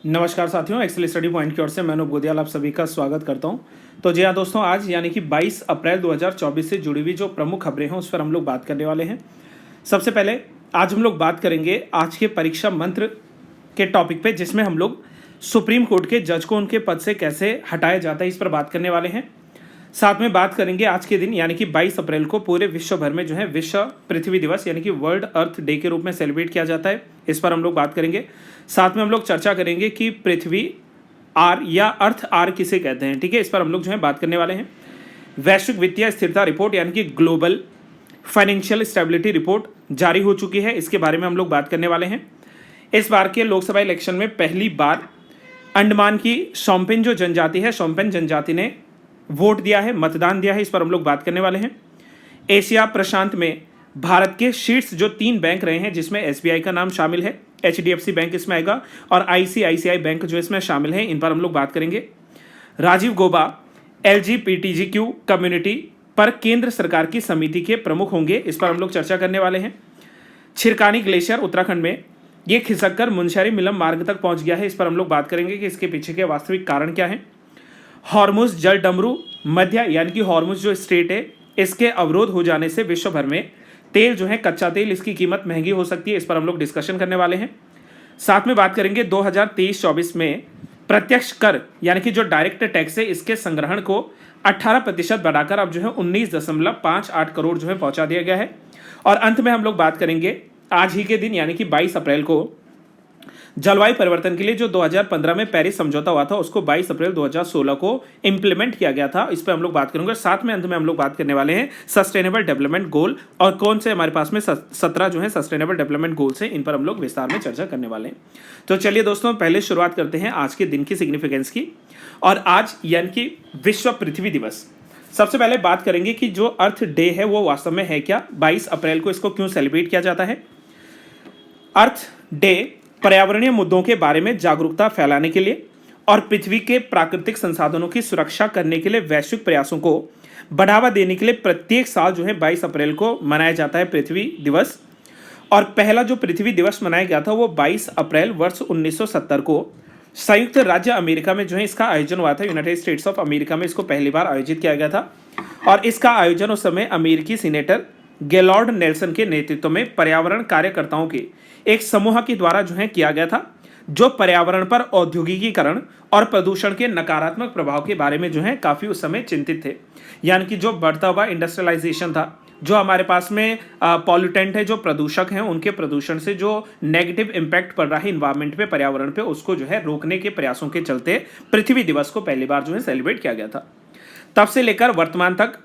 नमस्कार साथियों, Excel study point की ओर से मैं अनूप गोदियाल आप सभी का स्वागत करता हूं। तो जी हाँ दोस्तों, आज यानी कि 22 अप्रैल 2024 से जुड़ी हुई जो प्रमुख खबरें हैं उस पर हम लोग बात करने वाले हैं। सबसे पहले आज हम लोग बात करेंगे आज के परीक्षा मंत्र के टॉपिक पे, जिसमें हम लोग सुप्रीम कोर्ट के जज को उनके पद से कैसे हटाया जाता है इस पर बात करने वाले हैं। साथ में बात करेंगे आज के दिन यानी कि 22 अप्रैल को पूरे विश्व भर में जो है विश्व पृथ्वी दिवस यानी कि वर्ल्ड अर्थ डे के रूप में सेलिब्रेट किया जाता है, इस पर हम लोग बात करेंगे। साथ में हम लोग चर्चा करेंगे कि पृथ्वी आर या अर्थ आर किसे कहते हैं, ठीक है, इस पर हम लोग जो है बात करने वाले हैं। वैश्विक वित्तीय स्थिरता रिपोर्ट यानी कि ग्लोबल फाइनेंशियल स्टेबिलिटी रिपोर्ट जारी हो चुकी है, इसके बारे में हम लोग बात करने वाले हैं। इस बार के लोकसभा इलेक्शन में पहली बार अंडमान की शोम्पेन जो जनजाति है, शोम्पेन जनजाति ने वोट दिया है, मतदान दिया है, इस पर हम लोग बात करने वाले हैं। एशिया प्रशांत में भारत के शीर्ष जो 3 बैंक रहे हैं, जिसमें एसबीआई का नाम शामिल है, एचडीएफसी बैंक इसमें आएगा और आईसीआईसीआई बैंक जो इसमें शामिल है, इन पर हम लोग बात करेंगे। राजीव गौबा एलजीबीटीक्यू कम्युनिटी पर केंद्र सरकार की समिति के प्रमुख होंगे, इस पर हम लोग चर्चा करने वाले हैं। छिरकानी ग्लेशियर उत्तराखंड में ये खिसक कर मुनस्यारी मिलम मार्ग तक पहुंच गया है, इस पर हम लोग बात करेंगे कि इसके पीछे के वास्तविक कारण क्या है। हॉर्मुज जल डमरू मध्य यानी कि हॉर्मुज जो स्ट्रेट है, इसके अवरोध हो जाने से विश्व भर में तेल जो है कच्चा तेल, इसकी कीमत महंगी हो सकती है, इस पर हम लोग डिस्कशन करने वाले हैं। साथ में बात करेंगे 2023-24 में प्रत्यक्ष कर यानी कि जो डायरेक्ट टैक्स है, इसके संग्रहण को 18% बढ़ाकर अब जो है 19.58 करोड़ जो है पहुंचा दिया गया है। और अंत में हम लोग बात करेंगे आज ही के दिन यानी कि 22 अप्रैल को जलवायु परिवर्तन के लिए जो 2015 में पेरिस समझौता हुआ था, उसको 22 अप्रैल 2016 को इंप्लीमेंट किया गया था, इस पर हम लोग बात करेंगे। साथ में अंत में हम लोग बात करने वाले हैं सस्टेनेबल डेवलपमेंट गोल और कौन से हमारे पास में 17 जो है सस्टेनेबल डेवलपमेंट गोल्स हैं, इन पर हम लोग विस्तार में चर्चा करने वाले हैं। तो चलिए दोस्तों, पहले शुरुआत करते हैं आज के दिन की सिग्निफिकेंस की। और आज यानी कि विश्व पृथ्वी दिवस, सबसे पहले बात करेंगे कि जो अर्थ डे है वो वास्तव में है क्या, 22 अप्रैल को इसको क्यों सेलिब्रेट किया जाता है। अर्थ डे पर्यावरणीय मुद्दों के बारे में जागरूकता फैलाने के लिए और पृथ्वी के प्राकृतिक संसाधनों की सुरक्षा करने के लिए वैश्विक प्रयासों को बढ़ावा देने के लिए प्रत्येक साल जो है 22 अप्रैल को मनाया जाता है पृथ्वी दिवस। और पहला जो पृथ्वी दिवस मनाया गया था वो 22 अप्रैल वर्ष 1970 को संयुक्त राज्य अमेरिका में जो है इसका आयोजन हुआ था। यूनाइटेड स्टेट्स ऑफ अमेरिका में इसको पहली बार आयोजित किया गया था और इसका आयोजन उस समय अमेरिकी सीनेटर गेलॉर्ड नेल्सन के नेतृत्व में पर्यावरण कार्यकर्ताओं के एक समूह के द्वारा जो है किया गया था, जो पर्यावरण पर औद्योगिकीकरण और प्रदूषण के नकारात्मक प्रभाव के बारे में जो है काफी उस समय चिंतित थे। यानी कि जो बढ़ता हुआ इंडस्ट्रियलाइजेशन था, जो हमारे पास में पॉल्यूटेंट है, जो प्रदूषक हैं, उनके प्रदूषण से जो नेगेटिव इम्पैक्ट पड़ रहा है इन्वायरमेंट पे, पर्यावरण पे, उसको जो है रोकने के प्रयासों के चलते पृथ्वी दिवस को पहली बार जो है सेलिब्रेट किया गया था। तब से लेकर वर्तमान तक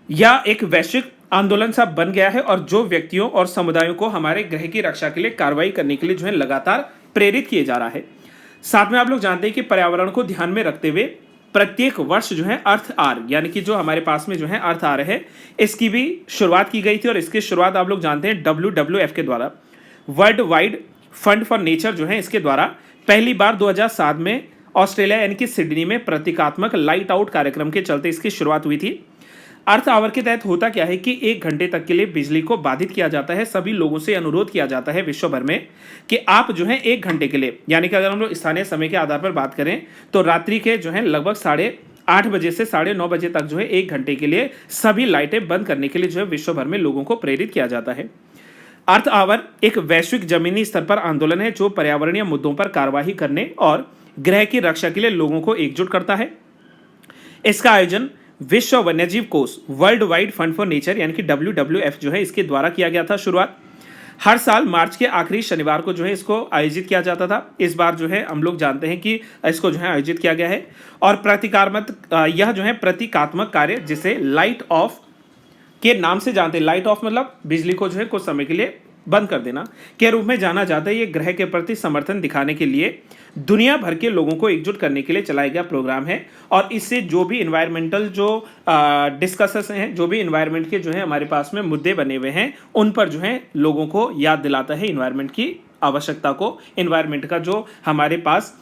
यह एक वैश्विक आंदोलन सा बन गया है और जो व्यक्तियों और समुदायों को हमारे ग्रह की रक्षा के लिए कार्रवाई करने के लिए जो है लगातार प्रेरित किए जा रहा है। साथ में आप लोग जानते हैं कि पर्यावरण को ध्यान में रखते हुए प्रत्येक वर्ष जो है अर्थ आर यानी कि जो हमारे पास में जो है अर्थ आर है, इसकी भी शुरुआत की गई थी। और इसकी शुरुआत आप लोग जानते हैं WWF के द्वारा, world wide fund for nature जो है, इसके द्वारा पहली बार 2007 में ऑस्ट्रेलिया यानी कि सिडनी में प्रतीकात्मक लाइट आउट कार्यक्रम के चलते इसकी शुरुआत हुई थी। अर्थ आवर के तहत होता क्या है कि 1 घंटे तक के लिए बिजली को बाधित किया जाता है। सभी लोगों से अनुरोध किया जाता है विश्व भर में कि आप जो है 1 घंटे के लिए, यानी कि अगर हम लोग स्थानीय समय के आधार पर बात करें तो रात्रि के जो है लगभग 8:30 बजे से 9:30 बजे तक जो है 1 घंटे के लिए सभी लाइटें बंद करने के लिए जो है विश्व भर में लोगों को प्रेरित किया जाता है। अर्थ आवर एक वैश्विक जमीनी स्तर पर आंदोलन है जो पर्यावरणीय मुद्दों पर कार्यवाही करने और ग्रह की रक्षा के लिए लोगों को एकजुट करता है। इसका आयोजन विश्व वन्यजीव कोष world wide fund for nature यानी कि WWF जो है इसके द्वारा किया गया था। शुरुआत हर साल मार्च के आखिरी शनिवार को जो है इसको आयोजित किया जाता था। इस बार जो है हम लोग जानते हैं कि इसको जो है आयोजित किया गया है और यह जो है प्रतीकात्मक कार्य, जिसे लाइट ऑफ के नाम से जानते हैं, लाइट ऑफ मतलब बिजली को जो है कुछ समय के लिए बंद कर देना के रूप में जाना जाता है। ये ग्रह के प्रति समर्थन दिखाने के लिए दुनिया भर के लोगों को एकजुट करने के लिए चलाया गया प्रोग्राम है। और इससे जो भी इन्वायरमेंटल जो डिस्कसेस हैं, जो भी इन्वायरमेंट के जो है हमारे पास में मुद्दे बने हुए हैं, उन पर जो है लोगों को याद दिलाता है इन्वायरमेंट की आवश्यकता को, इन्वायरमेंट का जो हमारे पास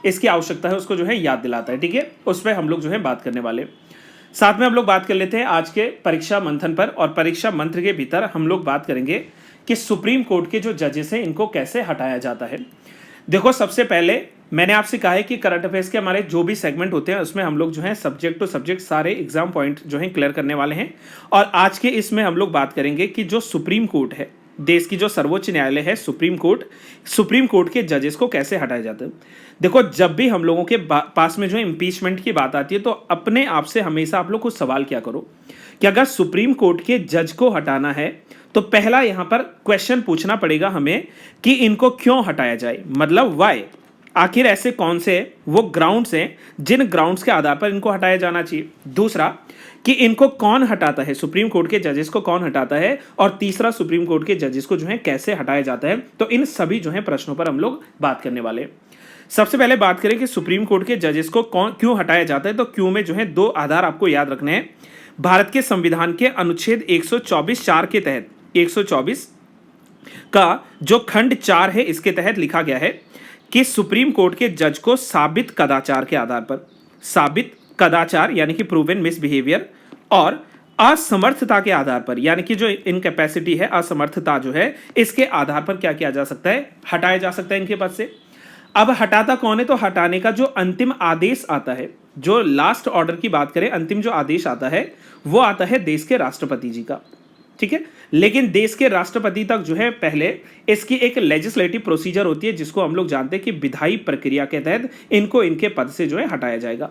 इसकी आवश्यकता है उसको जो है याद दिलाता है। ठीक है, उस पर हम लोग जो है बात करने वाले। साथ में हम लोग बात कर लेते हैं आज के परीक्षा मंथन पर, और परीक्षा मंत्र के भीतर हम लोग बात करेंगे कि सुप्रीम कोर्ट के जो जजेस हैं इनको कैसे हटाया जाता है। देखो, सबसे पहले मैंने आपसे कहा है कि करंट अफेयर्स के हमारे जो भी सेगमेंट होते हैं उसमें हम लोग जो है सब्जेक्ट टू सब्जेक्ट सारे एग्जाम पॉइंट जो है क्लियर करने वाले हैं। और आज के इसमें हम लोग बात करेंगे कि जो सुप्रीम कोर्ट है, देश की जो सर्वोच्च न्यायालय है सुप्रीम कोर्ट के जजेस को कैसे हटाया जाता है। देखो, जब भी हम लोगों के पास में जो है इम्पीचमेंट की बात आती है तो अपने आप से हमेशा आप लोग कुछ सवाल क्या करो कि अगर सुप्रीम कोर्ट के जज को हटाना है तो पहला यहां पर क्वेश्चन पूछना पड़ेगा हमें कि इनको क्यों हटाया जाए, मतलब वाई। आखिर ऐसे कौन से वो ग्राउंड्स हैं जिन ग्राउंड्स के आधार पर इनको हटाया जाना चाहिए। दूसरा, कि इनको कौन हटाता है, सुप्रीम कोर्ट के जजेस को कौन हटाता है। और तीसरा, सुप्रीम कोर्ट के जजेस को जो है कैसे हटाया जाता है। तो इन सभी जो है प्रश्नों पर हम लोग बात करने वाले हैं। सबसे पहले बात करें कि सुप्रीम कोर्ट के जजेस को क्यों हटाया जाता है। तो क्यों में जो है दो आधार आपको याद रखने हैं। भारत के संविधान के अनुच्छेद 124(4) के तहत 124 का जो खंड 4 है, इसके तहत लिखा गया है कि सुप्रीम कोर्ट के जज को साबित कदाचार के आधार पर, साबित कदाचार यानी कि प्रूवन मिसबिहेवियर, और असमर्थता के आधार पर, यानी कि जो इनकैपेसिटी है, असमर्थता जो है, इसके आधार पर क्या किया जा सकता है, हटाया जा सकता है इनके पद से। अब हटाता कौन है, तो हटाने का जो अंतिम आदेश आता है, जो लास्ट ऑर्डर की बात करें, अंतिम जो आदेश आता है वो आता है देश के राष्ट्रपति जी का। ठीक है, लेकिन देश के राष्ट्रपति तक जो है पहले इसकी एक लेजिस्लेटिव प्रोसीजर होती है जिसको हम लोग जानते हैं कि विधायी प्रक्रिया के तहत इनको इनके पद से जो है हटाया जाएगा।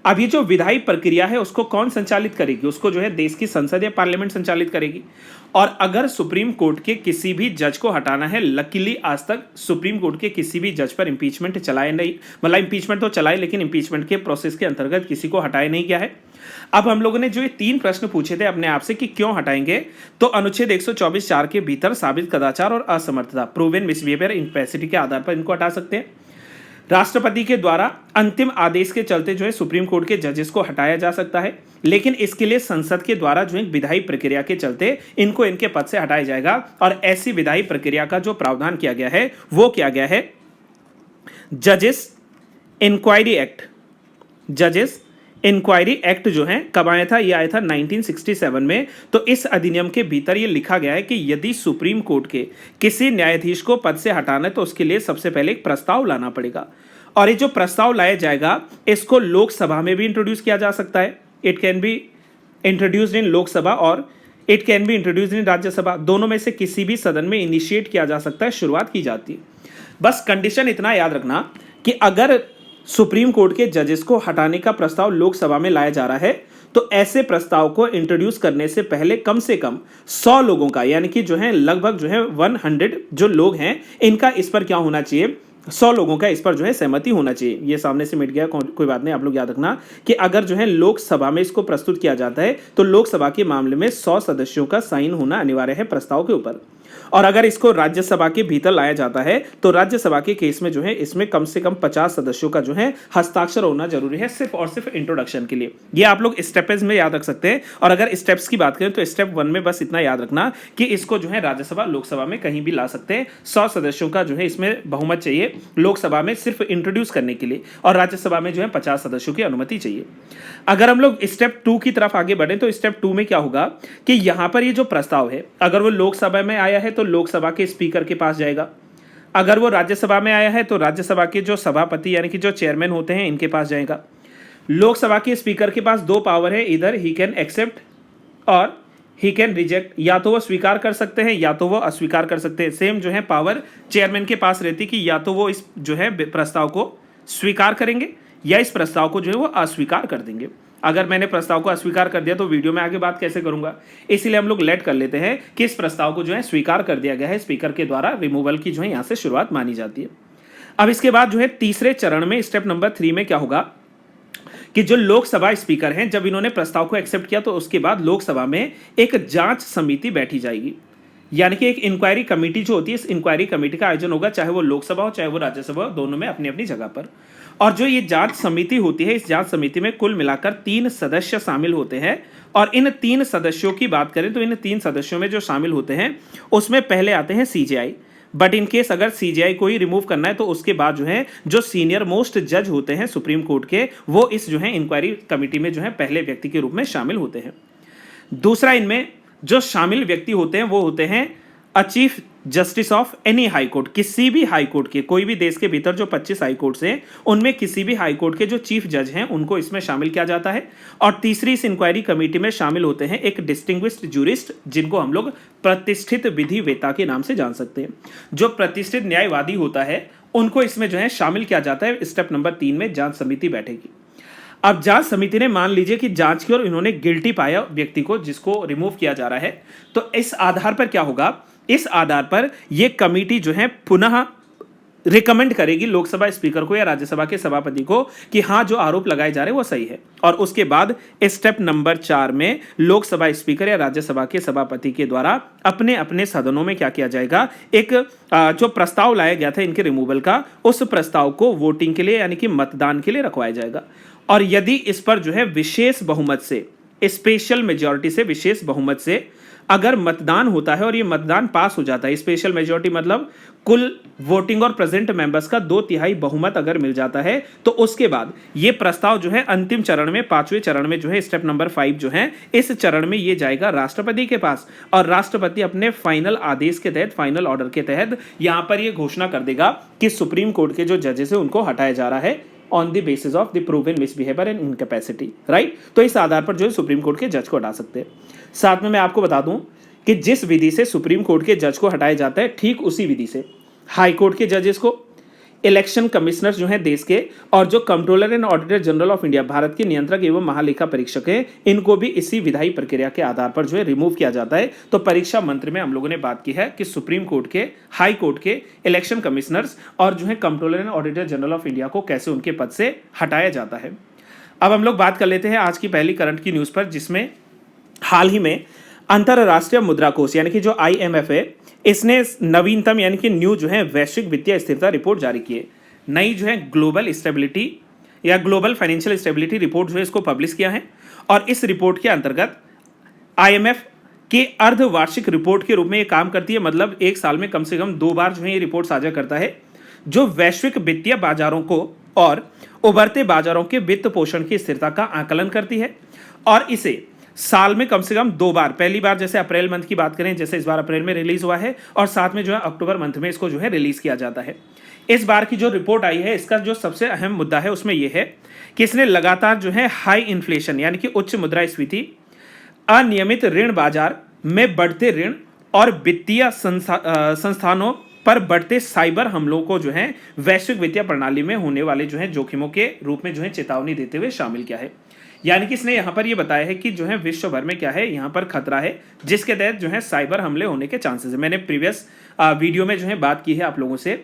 अब ये जो विधायी प्रक्रिया है उसको कौन संचालित करेगी, उसको जो है देश की संसद या पार्लियामेंट संचालित करेगी। और अगर सुप्रीम कोर्ट के किसी भी जज को हटाना है, लकीली आज तक सुप्रीम कोर्ट के किसी भी जज पर इंपीचमेंट चलाए नहीं, मतलब इंपीचमेंट तो चलाए लेकिन इंपीचमेंट के प्रोसेस के अंतर्गत किसी को हटाया नहीं गया है। अब हम लोगों ने जो ये 3 प्रश्न पूछे थे अपने आप से कि क्यों हटाएंगे, तो अनुच्छेद 124(4) के भीतर साबित कदाचार और असमर्थता, प्रूवन मिसबिहेवियर, इनकैपेसिटी के आधार पर इनको हटा सकते हैं। राष्ट्रपति के द्वारा अंतिम आदेश के चलते जो है सुप्रीम कोर्ट के जजेस को हटाया जा सकता है, लेकिन इसके लिए संसद के द्वारा जो है विधायी प्रक्रिया के चलते इनको इनके पद से हटाया जाएगा। और ऐसी विधायी प्रक्रिया का जो प्रावधान किया गया है वो किया गया है जजेस इंक्वायरी एक्ट। जजेस इंक्वायरी एक्ट जो है कब आया था, ये आया था 1967 में। तो इस अधिनियम के भीतर ये लिखा गया है कि यदि सुप्रीम कोर्ट के किसी न्यायाधीश को पद से हटाना है तो उसके लिए सबसे पहले एक प्रस्ताव लाना पड़ेगा। और ये जो प्रस्ताव लाया जाएगा इसको लोकसभा में भी इंट्रोड्यूस किया जा सकता है। It can be introduced in Lok Sabha और it can be introduced in Rajya Sabha, दोनों में से किसी भी सदन में इनिशिएट किया जा सकता है, शुरुआत की जाती है। बस कंडीशन इतना याद रखना कि अगर सुप्रीम कोर्ट के जजेस को हटाने का प्रस्ताव लोकसभा में लाया जा रहा है तो ऐसे प्रस्ताव को इंट्रोड्यूस करने से पहले कम से कम 100 लोगों का, यानी कि जो है लगभग जो है 100 जो लोग हैं इनका इस पर क्या होना चाहिए, 100 लोगों का इस पर जो है सहमति होना चाहिए। ये सामने से मिट गया, कोई बात नहीं, आप लोग याद रखना कि अगर जो है लोकसभा में इसको प्रस्तुत किया जाता है तो लोकसभा के मामले में 100 सदस्यों का साइन होना अनिवार्य है प्रस्ताव के ऊपर। और अगर इसको राज्यसभा के भीतर लाया जाता है तो राज्यसभा के केस में जो है इसमें कम से कम 50 सदस्यों का जो है हस्ताक्षर होना जरूरी है, सिर्फ और सिर्फ इंट्रोडक्शन के लिए। ये आप लोग स्टेप्स में याद रख सकते हैं। और अगर स्टेप्स की बात करें तो स्टेप 1 में बस इतना याद रखना कि इसको जो है राज्यसभा लोकसभा में कहीं भी ला सकते हैं। 100 सदस्यों का जो है इसमें बहुमत चाहिए लोकसभा में सिर्फ इंट्रोड्यूस करने के लिए, और राज्यसभा में जो है 50 सदस्यों की अनुमति चाहिए। अगर हम लोग स्टेप 2 की तरफ आगे बढ़े तो स्टेप 2 में क्या होगा कि यहां पर ये जो प्रस्ताव है अगर वो लोकसभा में आया है तो लोकसभा के स्पीकर के पास जाएगा। अगर वो राज्यसभा में आया है तो राज्यसभा के जो सभापति यानी कि जो चेयरमैन होते हैं इनके पास जाएगा। लोकसभा के स्पीकर के पास 2 पावर है, इधर ही कैन एक्सेप्ट और ही कैन रिजेक्ट, या तो वो स्वीकार कर सकते हैं या तो वो अस्वीकार कर सकते हैं। सेम जो है पावर चेयरमैन के पास रहती कि या तो वो इस जो है प्रस्ताव को स्वीकार करेंगे या इस प्रस्ताव को जो है वो अस्वीकार कर देंगे। अगर मैंने प्रस्ताव को अस्वीकार कर दिया तो वीडियो में आगे बात कैसे करूंगा, इसीलिए हम लोग लेट कर लेते हैं कि इस प्रस्ताव को जो है स्वीकार कर दिया गया है, स्पीकर के द्वारा रिमूवल की जो है यहां से शुरुआत मानी जाती है। अब इसके बाद जो है तीसरे चरण में स्टेप नंबर 3 में क्या होगा कि जो लोकसभा स्पीकर हैं जब इन्होंने प्रस्ताव को एक्सेप्ट किया तो उसके बाद लोकसभा में एक जांच समिति बैठी जाएगी, यानी कि एक इंक्वायरी कमेटी जो होती है, इस इंक्वायरी कमेटी का आयोजन होगा, चाहे वो लोकसभा हो चाहे वो राज्यसभा हो, दोनों में अपनी अपनी जगह पर। और जो ये जांच समिति होती है, इस जांच समिति में कुल मिलाकर 3 सदस्य शामिल होते हैं। और इन 3 सदस्यों की बात करें तो इन 3 सदस्यों में जो शामिल होते हैं उसमें पहले आते हैं सीजेआई, बट इन केस अगर सीजेआई को ही रिमूव करना है तो उसके बाद जो है जो सीनियर मोस्ट जज होते हैं सुप्रीम कोर्ट के, वो इस जो है इंक्वायरी कमेटी में जो है पहले व्यक्ति के रूप में शामिल होते हैं। दूसरा, इनमें जो शामिल व्यक्ति होते हैं वो होते हैं a chief justice of any high court, किसी भी हाई कोर्ट के, कोई भी देश के भीतर जो 25 हाई कोर्ट्स हैं उनमें किसी भी हाई कोर्ट के जो चीफ जज हैं उनको इसमें शामिल किया जाता है। और तीसरी, इस इंक्वायरी कमेटी में शामिल होते हैं एक डिस्टिंग्विश्ड जूरिस्ट, जिनको हम लोग प्रतिष्ठित विधि वेता के नाम से जान सकते हैं। जो प्रतिष्ठित न्यायवादी होता है उनको इसमें जो है शामिल किया जाता है। स्टेप नंबर 3 में जांच समिति बैठेगी। अब जांच समिति ने मान लीजिए कि जांच की और इन्होंने गिल्टी पाया व्यक्ति को जिसको रिमूव किया जा रहा है, तो इस आधार पर क्या होगा, इस आधार पर यह कमेटी जो है पुनः रिकमेंड करेगी लोकसभा स्पीकर को या राज्यसभा के सभापति को कि हाँ, जो आरोप लगाए जा रहे हैं वो सही है। और उसके बाद स्टेप नंबर 4 में लोकसभा स्पीकर या राज्यसभा के सभापति के द्वारा अपने अपने सदनों में क्या किया जाएगा, एक जो प्रस्ताव लाया गया था इनके रिमूवल का, उस प्रस्ताव को वोटिंग के लिए यानी कि मतदान के लिए रखवाया जाएगा। और यदि इस पर जो है विशेष बहुमत से, स्पेशल मेजॉरिटी से, विशेष बहुमत से अगर मतदान होता है और ये मतदान पास हो जाता है, स्पेशल मेजॉरिटी मतलब कुल वोटिंग और प्रेजेंट मेंबर्स का 2/3 बहुमत अगर मिल जाता है, तो उसके बाद ये प्रस्ताव जो है अंतिम चरण में, 5वें चरण में जो है, स्टेप नंबर 5 जो है, इस चरण में ये जाएगा राष्ट्रपति के पास। और राष्ट्रपति अपने फाइनल आदेश के तहत, फाइनल ऑर्डर के तहत यहां पर ये घोषणा कर देगा कि सुप्रीम कोर्ट के जो जजेस है उनको हटाया जा रहा है on the basis of the proven misbehaviour and incapacity, right. तो इस आधार पर जो है सुप्रीम कोर्ट के जज को हटा सकते हैं। साथ में मैं आपको बता दूं कि जिस विधि से सुप्रीम कोर्ट के जज को हटाया जाता है, ठीक उसी विधि से हाई कोर्ट के जजेस को, इलेक्शन कमिश्नर जो हैं देश के, और जो controller and auditor general of India, Bharat के नियंत्रक एवं महालेखा परीक्षक हैं, इनको भी इसी विधायी प्रक्रिया के आधार पर जो है रिमूव किया जाता है। तो परीक्षा मंत्र में हम लोगों ने बात की है कि सुप्रीम कोर्ट के, हाई कोर्ट के इलेक्शन कमिश्नर्स और जो है controller and auditor general of India को कैसे उनके पद से हटाया जाता है। अब हम लोग बात कर लेते हैं आज की पहली करंट की न्यूज़ पर, जिसमें हाल ही में अंतर्राष्ट्रीय मुद्रा कोष यानी कि जो IMF है, इसने नवीनतम यानी कि न्यू जो है वैश्विक वित्तीय स्थिरता रिपोर्ट जारी की है। नई जो है ग्लोबल स्टेबिलिटी या ग्लोबल फाइनेंशियल स्टेबिलिटी रिपोर्ट जो है इसको पब्लिश किया है। और इस रिपोर्ट के अंतर्गत IMF के अर्धवार्षिक रिपोर्ट के रूप में ये काम करती है, मतलब एक साल में कम से कम 2 बार जो है ये रिपोर्ट साझा करता है, जो वैश्विक वित्तीय बाजारों को और उभरते बाजारों के वित्त पोषण की स्थिरता का आकलन करती है। और इसे साल में कम से कम 2 बार, पहली बार जैसे अप्रैल मंथ की बात करें, जैसे इस बार अप्रैल में रिलीज हुआ है, और साथ में जो है अक्टूबर मंथ में इसको जो है रिलीज किया जाता है। इस बार की जो रिपोर्ट आई है, इसका जो सबसे अहम मुद्दा है उसमें यह है कि इसने लगातार जो है हाई इन्फ्लेशन यानी कि उच्च मुद्रास्फीति, अनियमित ऋण बाजार में बढ़ते ऋण और वित्तीय संस्थानों पर बढ़ते साइबर हमलों को जो है वैश्विक वित्तीय प्रणाली में होने वाले जो है जोखिमों के रूप में जो है चेतावनी देते हुए शामिल किया है। यानी कि इसने यहाँ पर ये बताया है कि जो है विश्व भर में क्या है, यहाँ पर खतरा है, जिसके तहत जो है साइबर हमले होने के चांसेस है। मैंने प्रीवियस वीडियो में जो है बात की है आप लोगों से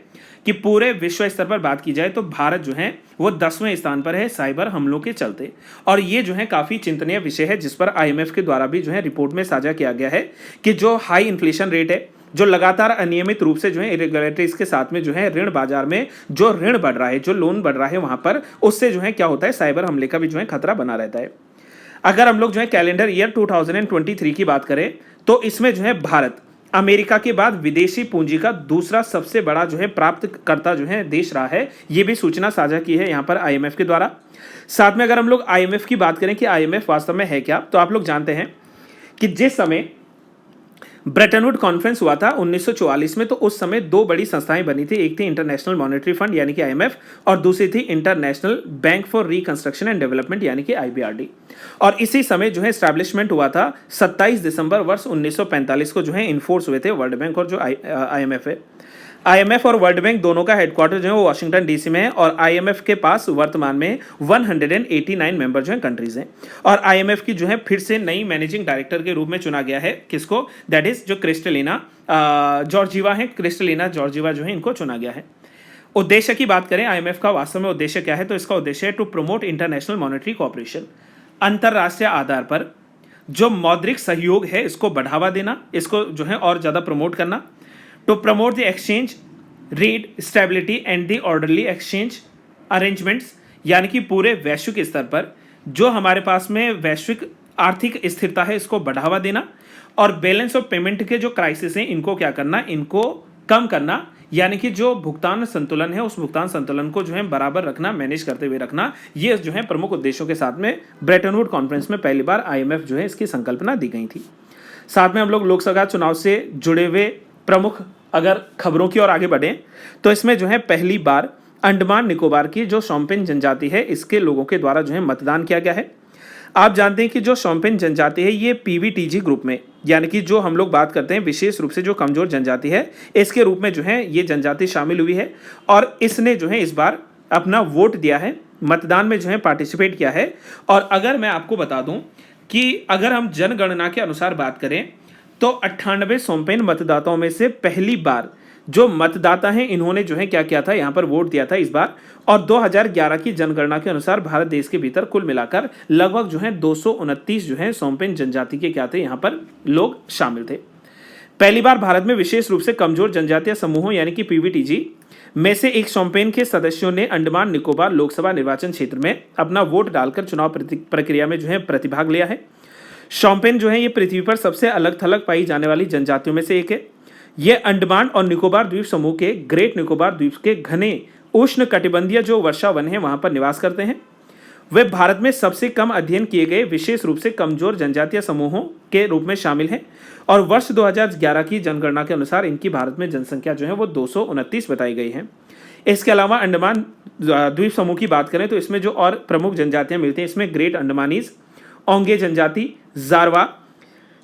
कि पूरे विश्व स्तर पर बात की जाए तो भारत जो है वो 10वें स्थान पर है साइबर हमलों के चलते। और ये जो है काफ़ी चिंतनीय विषय है, जिस पर IMF के द्वारा भी जो है रिपोर्ट में साझा किया गया है कि जो हाई इन्फ्लेशन रेट है, जो लगातार अनियमित रूप से जो है इरेगुलरिटीज के साथ में जो है ऋण बाजार में जो ऋण बढ़ रहा है, जो लोन बढ़ रहा है, वहां पर उससे जो है क्या होता है, साइबर हमले का भी जो है खतरा बना रहता है। अगर हम लोग जो है कैलेंडर ईयर 2023 की बात करें तो इसमें जो है भारत अमेरिका के बाद विदेशी पूंजी का दूसरा सबसे बड़ा जो है प्राप्तकर्ता जो है देश रहा है। ये भी सूचना साझा की है यहाँ पर IMF के द्वारा। साथ में अगर हम लोग IMF की बात करें कि IMF वास्तव में है क्या, तो आप लोग जानते हैं कि जिस समय ब्रेटन वुड कॉन्फ्रेंस हुआ था 1944 में, तो उस समय 2 बड़ी संस्थाएं बनी थी। एक थी इंटरनेशनल मॉनेटरी फंड यानी कि IMF, और दूसरी थी international bank for reconstruction and development यानी कि IBRD। और इसी समय जो है स्टैब्लिशमेंट हुआ था 27 दिसंबर वर्ष 1945 को जो है इन्फोर्स हुए थे वर्ल्ड बैंक और जो IMF है। IMF और वर्ल्ड बैंक दोनों का हेडक्वार्टर जो है वो वाशिंगटन DC में है। और IMF के पास वर्तमान में 189 मेंबर जो है कंट्रीज हैं। और IMF की जो है फिर से नई मैनेजिंग डायरेक्टर के रूप में चुना गया है, किसको, दैट इज जो क्रिस्टलिना जॉर्जिवा है, क्रिस्टलिना जॉर्जिवा जो है इनको चुना गया है। उद्देश्य की बात करें IMF का वास्तव में उद्देश्य क्या है, तो इसका उद्देश्य है to promote international monetary cooperation, अंतरराष्ट्रीय आधार पर जो मौद्रिक सहयोग है इसको बढ़ावा देना, इसको जो है और ज़्यादा प्रमोट करना, to promote the exchange rate stability and the orderly exchange arrangements, यानी कि पूरे वैश्विक स्तर पर जो हमारे पास में वैश्विक आर्थिक स्थिरता है इसको बढ़ावा देना, और बैलेंस ऑफ पेमेंट के जो क्राइसिस हैं इनको क्या करना, इनको कम करना, यानी कि जो भुगतान संतुलन है उस भुगतान संतुलन को जो है बराबर रखना, मैनेज करते हुए रखना। ये जो है प्रमुख उद्देश्यों के साथ में ब्रेटन वुड कॉन्फ्रेंस में पहली बार IMF जो है इसकी संकल्पना दी गई थी। साथ में हम लोग लोकसभा चुनाव से जुड़े हुए प्रमुख अगर खबरों की ओर आगे बढ़ें तो इसमें जो है पहली बार अंडमान निकोबार की जो शोम्पेन जनजाति है इसके लोगों के द्वारा जो है मतदान किया गया है। आप जानते हैं कि जो शोम्पेन जनजाति है ये पीवीटीजी ग्रुप में, यानी कि जो हम लोग बात करते हैं विशेष रूप से जो कमजोर जनजाति है, इसके रूप में जो है ये जनजाति शामिल हुई है और इसने जो है इस बार अपना वोट दिया है, मतदान में जो है पार्टिसिपेट किया है। और अगर मैं आपको बता दूं कि अगर हम जनगणना के अनुसार बात करें तो 98 शोम्पेन मतदाताओं में से पहली बार जो मतदाता हैं इन्होंने जो है क्या किया था, यहाँ पर वोट दिया था इस बार। और 2011 की जनगणना के अनुसार भारत देश के भीतर कुल मिलाकर लगभग जो है 229 जो है शोम्पेन जनजाति के क्या थे, यहाँ पर लोग शामिल थे। पहली बार भारत में विशेष रूप से कमजोर जनजातीय समूहों यानी कि पीवीटीजी में से एक शोम्पेन के सदस्यों ने अंडमान निकोबार लोकसभा निर्वाचन क्षेत्र में अपना वोट डालकर चुनाव प्रक्रिया में जो है प्रतिभाग लिया है। शोम्पेन जो है ये पृथ्वी पर सबसे अलग थलग पाई जाने वाली जनजातियों में से एक है। ये अंडमान और निकोबार द्वीप समूह के ग्रेट निकोबार द्वीप के घने उष्ण कटिबंधीय जो वर्षा वन है वहां पर निवास करते हैं। वे भारत में सबसे कम अध्ययन किए गए विशेष रूप से कमजोर जनजातीय समूहों के रूप में शामिल हैं और वर्ष 2011 की जनगणना के अनुसार इनकी भारत में जनसंख्या जो है वो 229 बताई गई है। इसके अलावा अंडमान द्वीप समूह की बात करें तो इसमें जो और प्रमुख जनजातियां मिलती हैं इसमें ग्रेट अंडमानीज, ओंगे जनजाति, जारवा,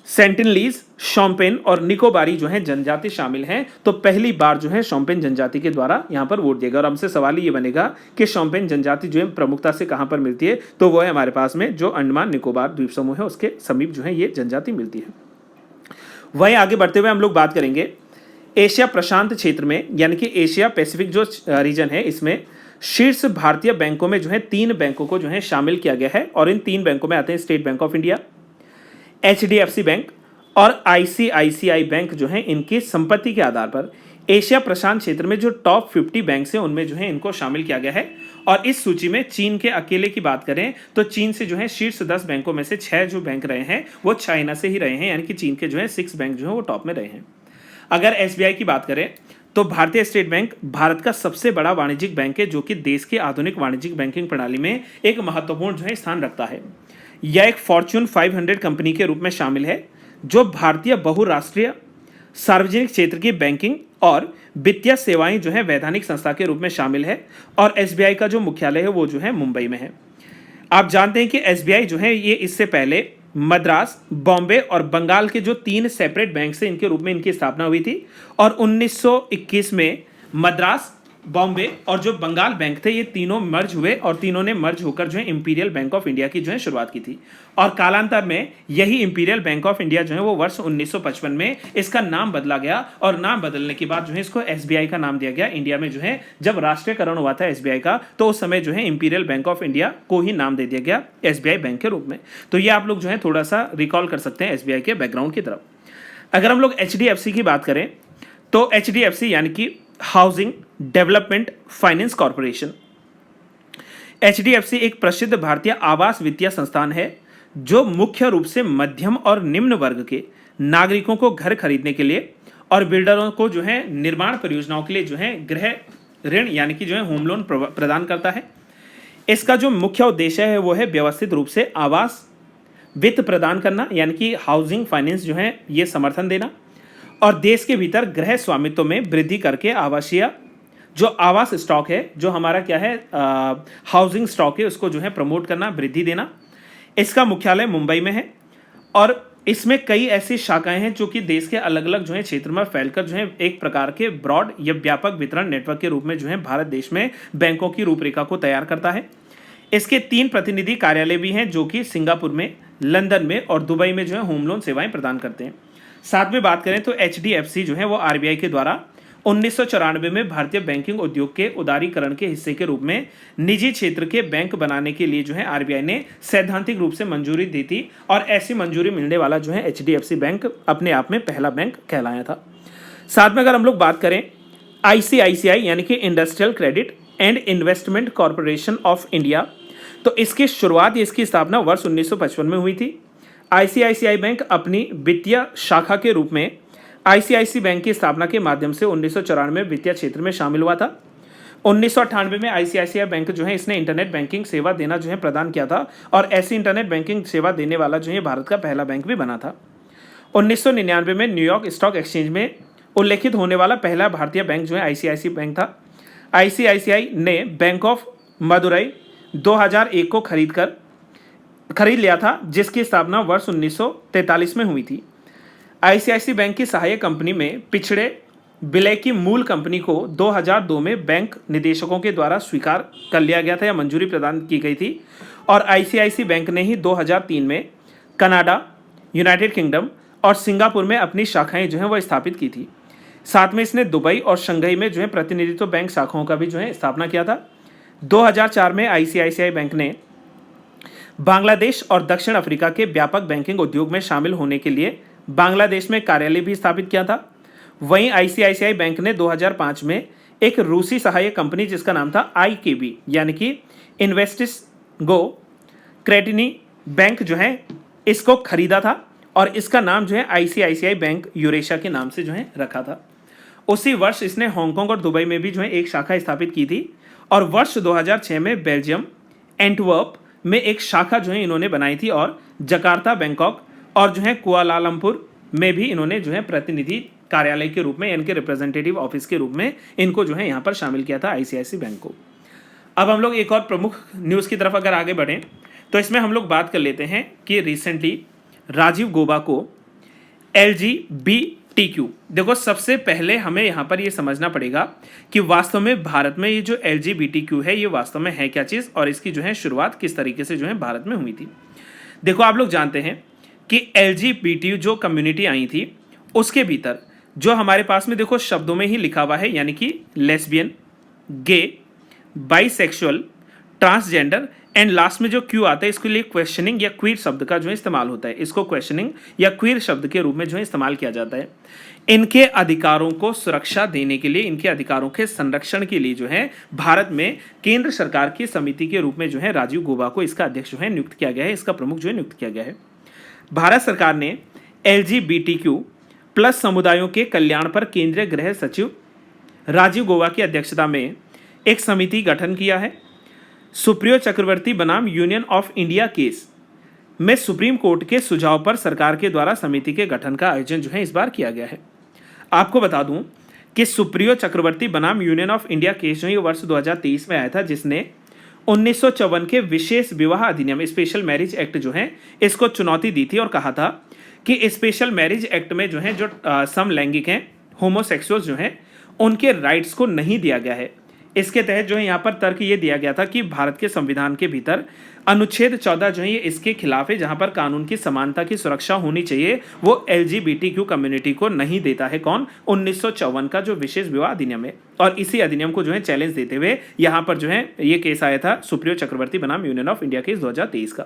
सेंटिनलीज, शोम्पेन और निकोबारी जो है जनजाति शामिल हैं। तो पहली बार जो है शोम्पेन जनजाति के द्वारा यहाँ पर वोट दिया गया। और हमसे सवाल ये बनेगा कि शोम्पेन जनजाति जो है प्रमुखता से कहाँ पर मिलती है, तो वो है हमारे पास में जो अंडमान निकोबार द्वीप समूह है उसके समीप जो है ये जनजाति मिलती है। वहीं आगे बढ़ते हुए हम लोग बात करेंगे एशिया प्रशांत क्षेत्र में, यानी कि एशिया पैसिफिक जो रीजन है इसमें शीर्ष भारतीय बैंकों में जो है 3 बैंकों को जो है शामिल किया गया है। और इन 3 बैंकों में आते हैं state bank of India, HDFC bank और ICICI बैंक जो है इनकी संपत्ति के आधार पर एशिया प्रशांत क्षेत्र में जो टॉप 50 बैंक हैं उनमें जो है इनको शामिल किया गया है। और इस सूची में चीन के अकेले की बात करें तो चीन से जो है शीर्ष 10 बैंकों में से 6 जो बैंक रहे हैं वो चाइना से ही रहे हैं, यानी कि चीन के जो है 6 बैंक जो है वो टॉप में रहे हैं। अगर SBI की बात करें तो भारतीय स्टेट बैंक भारत का सबसे बड़ा वाणिज्यिक बैंक है जो कि देश की आधुनिक वाणिज्यिक बैंकिंग प्रणाली में एक महत्वपूर्ण जो है स्थान रखता है। यह एक फॉर्च्यून 500 कंपनी के रूप में शामिल है जो भारतीय बहुराष्ट्रीय सार्वजनिक क्षेत्र की बैंकिंग और वित्तीय सेवाएं जो है वैधानिक संस्था के रूप में शामिल है। और SBI का जो मुख्यालय है वो जो है मुंबई में है। आप जानते हैं कि SBI जो है ये इससे पहले मद्रास, बॉम्बे और बंगाल के जो 3 सेपरेट बैंक से इनके रूप में इनकी स्थापना हुई थी। और 1921 में मद्रास, बॉम्बे और जो बंगाल बैंक थे ये तीनों मर्ज हुए और तीनों ने मर्ज होकर जो है इंपीरियल बैंक ऑफ इंडिया की जो है शुरुआत की थी। और कालांतर में यही इंपीरियल बैंक ऑफ इंडिया जो है वो वर्ष 1955 में इसका नाम बदला गया और नाम बदलने के बाद जो है इसको SBI का नाम दिया गया। इंडिया में जो है जब राष्ट्रीयकरण हुआ था SBI का तो उस समय जो है इंपीरियल बैंक ऑफ इंडिया को ही नाम दे दिया गया SBI बैंक के रूप में। तो ये आप लोग जो है थोड़ा सा रिकॉल कर सकते हैं SBI के बैकग्राउंड की तरफ। अगर हम लोग HDFC की बात करें तो HDFC यानी कि housing development finance corporation, HDFC एक प्रसिद्ध भारतीय आवास वित्तीय संस्थान है जो मुख्य रूप से मध्यम और निम्न वर्ग के नागरिकों को घर खरीदने के लिए और बिल्डरों को जो है निर्माण परियोजनाओं के लिए जो है गृह ऋण यानी कि जो है होम लोन प्रदान करता है। इसका जो मुख्य उद्देश्य है वो है व्यवस्थित रूप से आवास वित्त प्रदान करना, यानी कि हाउसिंग फाइनेंस जो है ये समर्थन देना और देश के भीतर गृह स्वामित्व में वृद्धि करके आवासीय जो आवास स्टॉक है, जो हमारा क्या है हाउसिंग स्टॉक है, उसको जो है प्रमोट करना, वृद्धि देना। इसका मुख्यालय मुंबई में है और इसमें कई ऐसी शाखाएं हैं जो कि देश के अलग अलग जो है क्षेत्र में फैलकर जो है एक प्रकार के ब्रॉड या व्यापक वितरण नेटवर्क के रूप में जो है भारत देश में बैंकों की रूपरेखा को तैयार करता है। इसके 3 प्रतिनिधि कार्यालय भी हैं जो कि सिंगापुर में, लंदन में और दुबई में जो है होम लोन सेवाएं प्रदान करते हैं। साथ में बात करें तो HDFC जो है वो RBI के द्वारा 1994 में भारतीय बैंकिंग उद्योग के उदारीकरण के हिस्से के रूप में निजी क्षेत्र के बैंक बनाने के लिए जो है RBI ने सैद्धांतिक रूप से मंजूरी दी थी और ऐसी मंजूरी मिलने वाला जो है HDFC बैंक अपने आप में पहला बैंक कहलाया था। साथ में अगर हम लोग बात करें ICICI यानी कि industrial credit and investment corporation of India, तो इसकी शुरुआत, इसकी स्थापना वर्ष 1955 में हुई थी। ICICI बैंक अपनी वित्तीय शाखा के रूप में ICICI बैंक की स्थापना के माध्यम से 1994 में वित्तीय क्षेत्र में शामिल हुआ था। 1998 में ICICI बैंक जो है इसने इंटरनेट बैंकिंग सेवा देना जो है प्रदान किया था और ऐसी इंटरनेट बैंकिंग सेवा देने वाला जो है भारत का पहला बैंक भी बना था। 1999 में न्यूयॉर्क स्टॉक एक्सचेंज में उल्लेखित होने वाला पहला भारतीय बैंक जो है आईसीआईसीआई बैंक था। आईसीआईसीआई ने बैंक ऑफ मदुरई 2001 को खरीद लिया था, जिसकी स्थापना वर्ष 1943 में हुई थी। आईसीआईसीआई बैंक की सहायक कंपनी में पिछड़े विलय की मूल कंपनी को 2002 में बैंक निदेशकों के द्वारा स्वीकार कर लिया गया था या मंजूरी प्रदान की गई थी। और आईसीआईसीआई बैंक ने ही 2003 में कनाडा, यूनाइटेड किंगडम और सिंगापुर में अपनी शाखाएं जो हैं वो स्थापित की थी। साथ में इसने दुबई और शंघाई में जो है प्रतिनिधित्व बैंक शाखाओं का भी जो है स्थापना किया था। 2004 में आईसीआईसीआई बैंक ने बांग्लादेश और दक्षिण अफ्रीका के व्यापक बैंकिंग उद्योग में शामिल होने के लिए बांग्लादेश में कार्यालय भी स्थापित किया था। वहीं आईसीआईसीआई बैंक ने 2005 में एक रूसी सहायक कंपनी जिसका नाम था आईकेबी यानी कि इन्वेस्टिस गो क्रेडिनी बैंक जो है इसको खरीदा था और इसका नाम जो है आईसीआईसीआई बैंक यूरेशिया के नाम से जो है रखा था। उसी वर्ष इसने हांगकांग और दुबई में भी जो है एक शाखा स्थापित की थी और वर्ष 2006 में बेल्जियम एंटवर्प में एक शाखा जो है इन्होंने बनाई थी और जकार्ता, बैंकॉक और जो है कुआलालंपुर में भी इन्होंने जो है प्रतिनिधि कार्यालय के रूप में, इनके रिप्रेजेंटेटिव ऑफिस के रूप में इनको जो है यहाँ पर शामिल किया था आईसीआईसीआई बैंक को। अब हम लोग एक और प्रमुख न्यूज़ की तरफ अगर आगे बढ़ें तो इसमें हम लोग बात कर लेते हैं कि रिसेंटली राजीव गौबा को LGBTQ, देखो सबसे पहले हमें यहाँ पर ये समझना पड़ेगा कि वास्तव में भारत में ये जो LGBTQ है ये वास्तव में है क्या चीज़ और इसकी जो है शुरुआत किस तरीके से जो है भारत में हुई थी। देखो आप लोग जानते हैं कि LGBT जो कम्युनिटी आई थी उसके भीतर जो हमारे पास में देखो शब्दों में ही लिखा हुआ है, यानी कि lesbian, gay, bisexual, transgender and last में जो क्यू आता है इसके लिए क्वेश्चनिंग या क्वीर शब्द का जो इस्तेमाल होता है। इसको क्वेश्चनिंग या क्वीर शब्द के रूप में जो है इस्तेमाल किया जाता है। इनके अधिकारों को सुरक्षा देने के लिए, इनके अधिकारों के संरक्षण के लिए जो है भारत में केंद्र सरकार की समिति के रूप में जो है राजीव गौबा को इसका अध्यक्ष जो है नियुक्त किया गया है, इसका प्रमुख जो है नियुक्त किया गया है। भारत सरकार ने LGBTQ+ समुदायों के कल्याण पर केंद्रीय गृह सचिव राजीव गौबा की अध्यक्षता में एक समिति गठन किया है। सुप्रियो चक्रवर्ती बनाम यूनियन ऑफ इंडिया केस में सुप्रीम कोर्ट के सुझाव पर सरकार के द्वारा समिति के गठन का आयोजन जो है इस बार किया गया है। आपको बता दूं कि सुप्रियो चक्रवर्ती बनाम यूनियन ऑफ इंडिया केस जो है वर्ष 2023 में आया था, जिसने 1954 के विशेष विवाह अधिनियम स्पेशल मैरिज एक्ट जो है इसको चुनौती दी थी और कहा था कि स्पेशल मैरिज एक्ट में जो है जो समलैंगिक हैं, होमोसेक्सुअल्स जो हैं, उनके राइट्स को नहीं दिया गया है। इसके तहत जो है यहाँ पर तर्क ये दिया गया था कि भारत के संविधान के भीतर अनुच्छेद 14 जो है ये इसके खिलाफ है, जहाँ पर कानून की समानता की सुरक्षा होनी चाहिए, वो LGBTQ कम्युनिटी को नहीं देता है। कौन? 1954 का जो विशेष विवाह अधिनियम है। और इसी अधिनियम को जो है चैलेंज देते हुए यहाँ पर जो है ये केस आया था सुप्रियो चक्रवर्ती बनाम यूनियन ऑफ इंडिया केस 2023 का।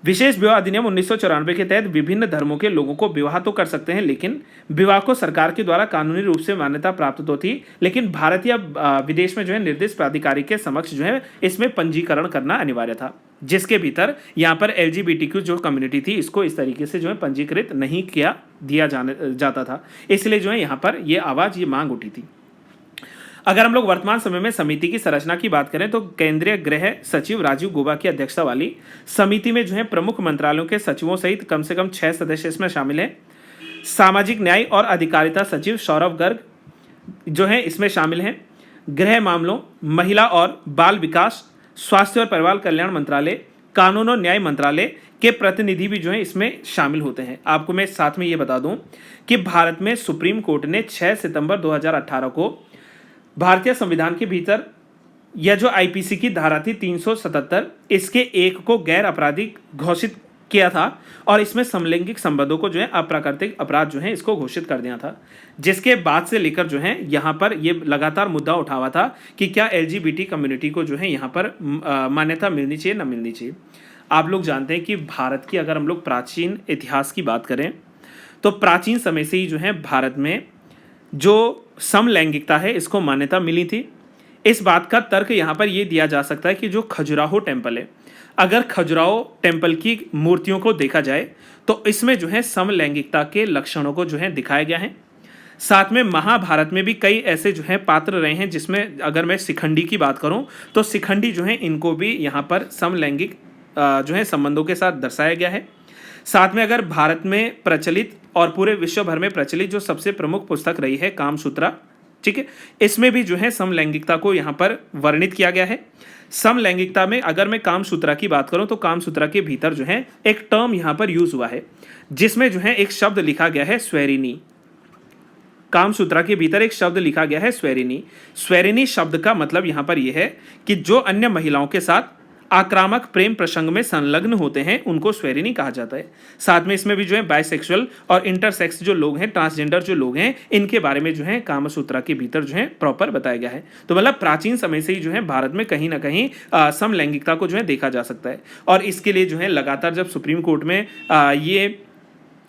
विशेष विवाह अधिनियम 1994 के तहत विभिन्न धर्मों के लोगों को विवाह तो कर सकते हैं, लेकिन विवाह को सरकार के द्वारा कानूनी रूप से मान्यता प्राप्त तो थी, लेकिन भारत या विदेश में जो है निर्दिष्ट प्राधिकारी के समक्ष जो है इसमें पंजीकरण करना अनिवार्य था, जिसके भीतर यहाँ पर LGBTQ जो कम्युनिटी थी इसको इस तरीके से जो है पंजीकृत नहीं दिया जाता था। इसलिए जो है यहाँ पर ये आवाज़, ये मांग उठी थी। अगर हम लोग वर्तमान समय में समिति की संरचना की बात करें तो केंद्रीय गृह सचिव राजीव गौबा की अध्यक्षता वाली समिति में जो है प्रमुख मंत्रालयों के सचिवों सहित कम से कम 6 सदस्य इसमें शामिल हैं। सामाजिक न्याय और अधिकारिता सचिव सौरभ गर्ग जो है इसमें शामिल हैं। गृह मामलों, महिला और बाल विकास, स्वास्थ्य और परिवार कल्याण मंत्रालय, कानून और न्याय मंत्रालय के प्रतिनिधि भी जो है इसमें शामिल होते हैं। आपको मैं साथ में ये बता दूं कि भारत में सुप्रीम कोर्ट ने 6 सितंबर 2018 को भारतीय संविधान के भीतर यह जो आईपीसी की धारा थी 377 इसके एक को गैर आपराधिक घोषित किया था और इसमें समलैंगिक संबंधों को जो है अप्राकृतिक अपराध जो है इसको घोषित कर दिया था, जिसके बाद से लेकर जो है यहाँ पर ये लगातार मुद्दा उठा हुआ था कि क्या LGBT कम्युनिटी को जो है यहाँ पर मान्यता मिलनी चाहिए ना मिलनी चाहिए। आप लोग जानते हैं कि भारत की अगर हम लोग प्राचीन इतिहास की बात करें तो प्राचीन समय से ही जो है भारत में जो समलैंगिकता है इसको मान्यता मिली थी। इस बात का तर्क यहाँ पर ये दिया जा सकता है कि जो खजुराहो टेम्पल है, अगर खजुराहो टेम्पल की मूर्तियों को देखा जाए तो इसमें जो है समलैंगिकता के लक्षणों को जो है दिखाया गया है। साथ में महाभारत में भी कई ऐसे जो है पात्र रहे हैं, जिसमें अगर मैं शिखंडी की बात करूं तो शिखंडी जो है इनको भी यहाँ पर समलैंगिक जो है संबंधों के साथ दर्शाया गया है। साथ में अगर भारत में प्रचलित और पूरे विश्व भर में प्रचलित जो सबसे प्रमुख पुस्तक रही है कामसूत्रा। ठीक है, इसमें भी जो है समलैंगिकता को यहाँ पर वर्णित किया गया है। समलैंगिकता में अगर मैं कामसूत्रा की बात करूं तो कामसूत्रा के भीतर जो है एक टर्म यहाँ पर यूज हुआ है जिसमें जो है एक शब्द लिखा गया है स्वैरिणी। कामसूत्रा के भीतर एक शब्द लिखा गया है स्वैरिणी। स्वैरिणी शब्द का मतलब यहाँ पर यह है कि जो अन्य महिलाओं के साथ आक्रामक प्रेम प्रसंग में संलग्न होते हैं उनको स्वैरिणी कहा जाता है। साथ में इसमें भी जो है बाइसेक्सुअल और इंटरसेक्स जो लोग हैं, ट्रांसजेंडर जो लोग हैं, इनके बारे में जो है कामसूत्रा के भीतर जो है प्रॉपर बताया गया है। तो मतलब प्राचीन समय से ही जो है भारत में कहीं ना कहीं समलैंगिकता को जो है देखा जा सकता है। और इसके लिए जो है लगातार जब सुप्रीम कोर्ट में ये